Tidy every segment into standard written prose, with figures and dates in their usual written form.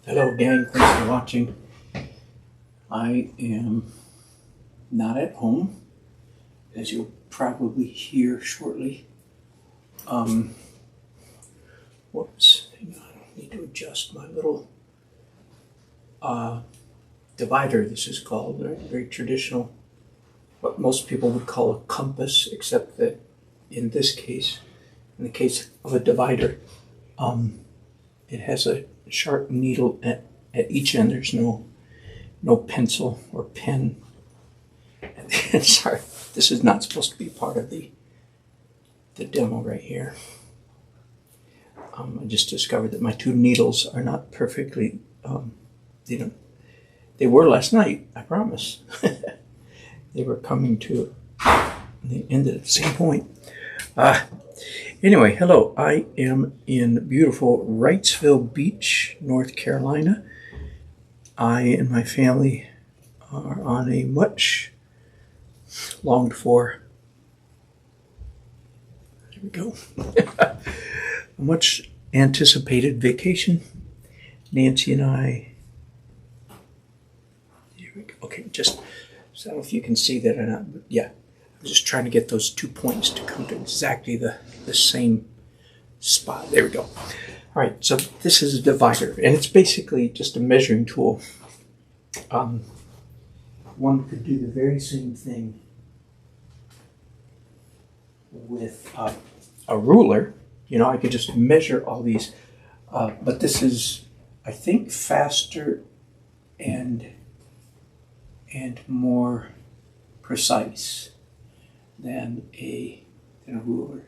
Hello gang, thanks for watching. I am not at home, as you'll probably hear shortly. Whoops, hang on, I need to adjust my little divider, this is called, right? Very traditional, what most people would call a compass, except that in this case, in the case of a divider, it has a sharp needle at each end. There's no pencil or pen. And sorry, this is not supposed to be part of the demo right here. I just discovered that my two needles are not perfectly, they were last night, I promise. They were coming to, they ended at the same point. Anyway, hello, I am in beautiful Wrightsville Beach, North Carolina. I and my family are on a much longed for, there we go, a much anticipated vacation. Nancy and I, here we go. Okay, just, so I don't know if you can see that or not, but yeah. I'm just trying to get those 2 points to come to exactly the same spot. There we go. All right, so this is a divider, and it's basically just a measuring tool. One could do the very same thing with a ruler. You know, I could just measure all these, but this is, I think, faster and more precise than a ruler.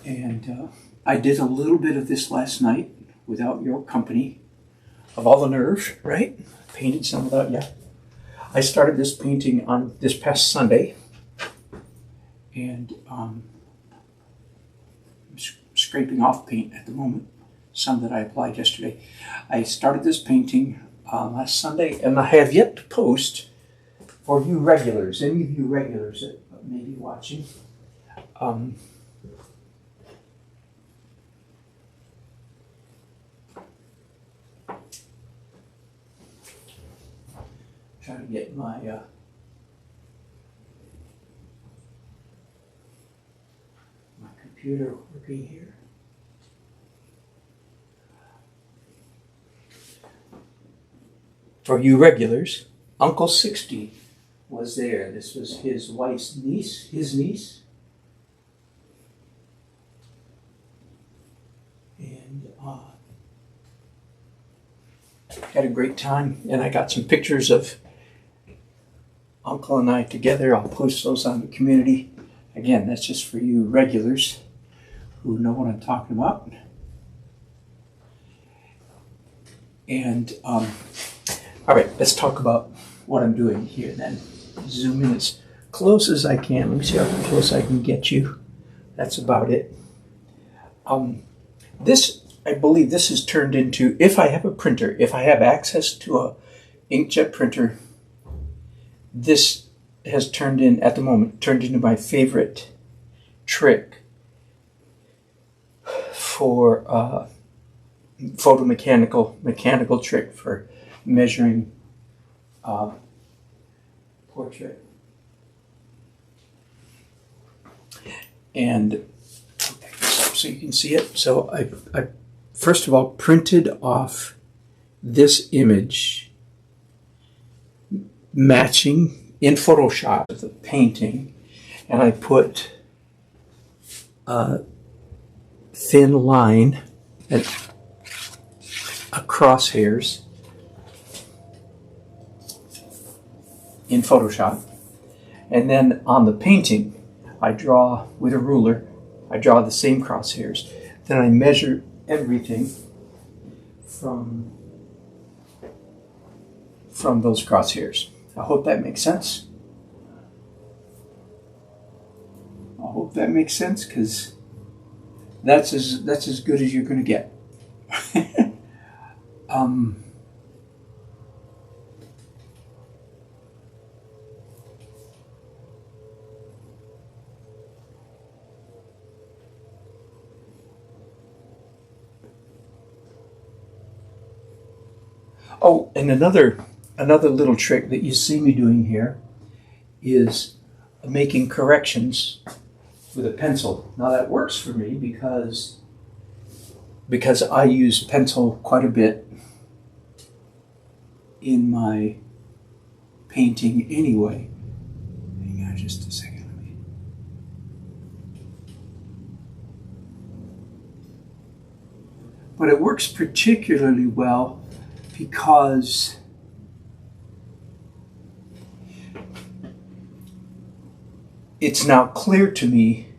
And I did a little bit of this last night without your company, of all the nerve, right? Painted some without you. I started this painting on this past Sunday, and I'm scraping off paint at the moment. Some that I applied yesterday. I started this painting last Sunday, and I have yet to post for you regulars, any of you regulars that may be watching. Trying to get my my computer working here. For you regulars, Uncle 60 was there. This was his wife's niece, his niece. And had a great time. And I got some pictures of Uncle and I together. I'll post those on the community. Again, that's just for you regulars who know what I'm talking about. And all right, let's talk about what I'm doing here then. Zoom in as close as I can. Let me see how close I can get you. That's about it. This I believe this is turned into, if I have a printer, if I have access to a inkjet printer, this has turned into my favorite trick for mechanical trick for measuring portrait. And so you can see it. So I first of all printed off this image matching in Photoshop with the painting, and I put a thin line and crosshairs in Photoshop, and then on the painting I draw with a ruler, I draw the same crosshairs. Then I measure everything from those crosshairs. I hope that makes sense. I hope that makes sense, because that's as good as you're going to get. Oh, and another little trick that you see me doing here is making corrections with a pencil. Now that works for me because I use pencil quite a bit in my painting anyway. Hang on just a second. But it works particularly well because it's now clear to me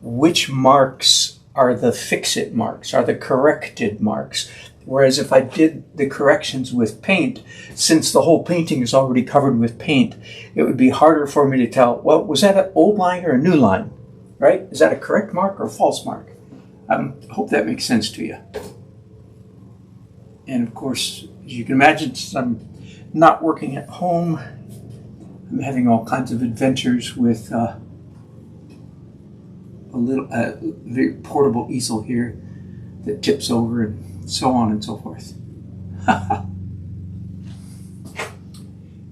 which marks are the fix-it marks, are the corrected marks. Whereas if I did the corrections with paint, since the whole painting is already covered with paint, it would be harder for me to tell, well, was that an old line or a new line, right? Is that a correct mark or a false mark? I hope that makes sense to you. And of course, as you can imagine, since I'm not working at home, I'm having all kinds of adventures with a little very portable easel here that tips over, and so on and so forth.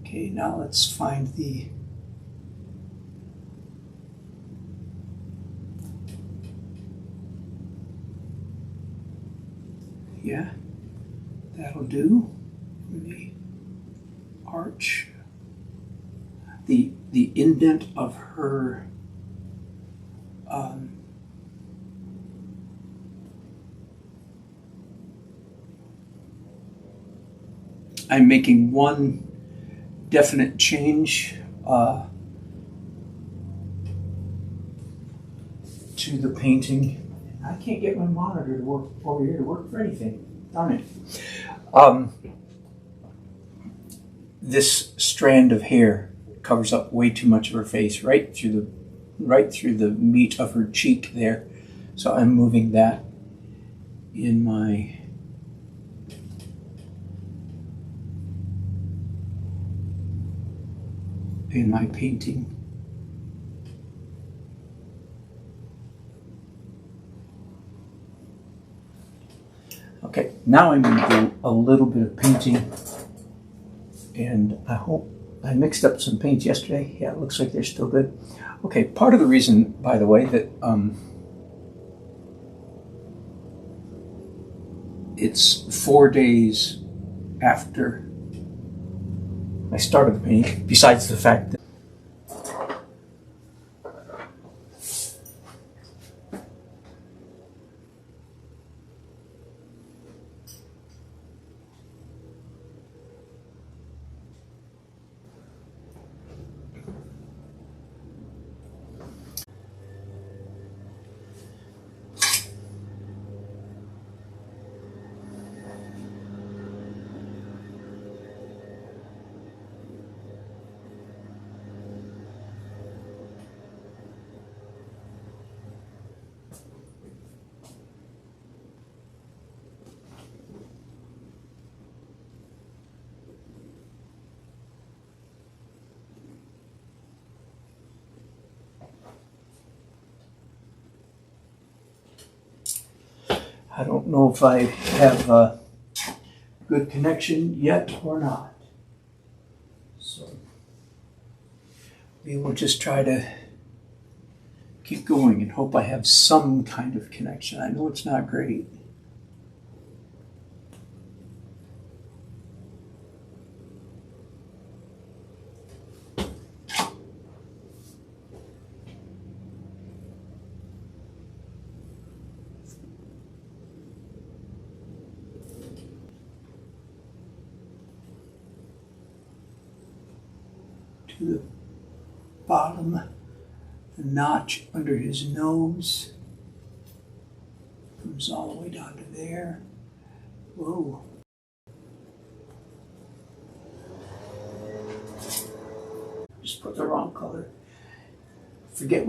Okay, now let's find the that'll do. The arch, the indent of her I'm making one definite change to the painting. I can't get my monitor to work over here to work for anything. Darn it. This strand of hair covers up way too much of her face, right through the meat of her cheek there. So I'm moving that in my painting. Okay, now I'm going to do a little bit of painting, and I hope I mixed up some paints yesterday. Yeah, it looks like they're still good. Okay, part of the reason, by the way, that it's 4 days after I started the painting, besides the fact that I don't know if I have a good connection yet or not. So we will just try to keep going and hope I have some kind of connection. I know it's not great. To the bottom, the notch under his nose comes all the way down to there. Whoa. Just put the wrong color. Forget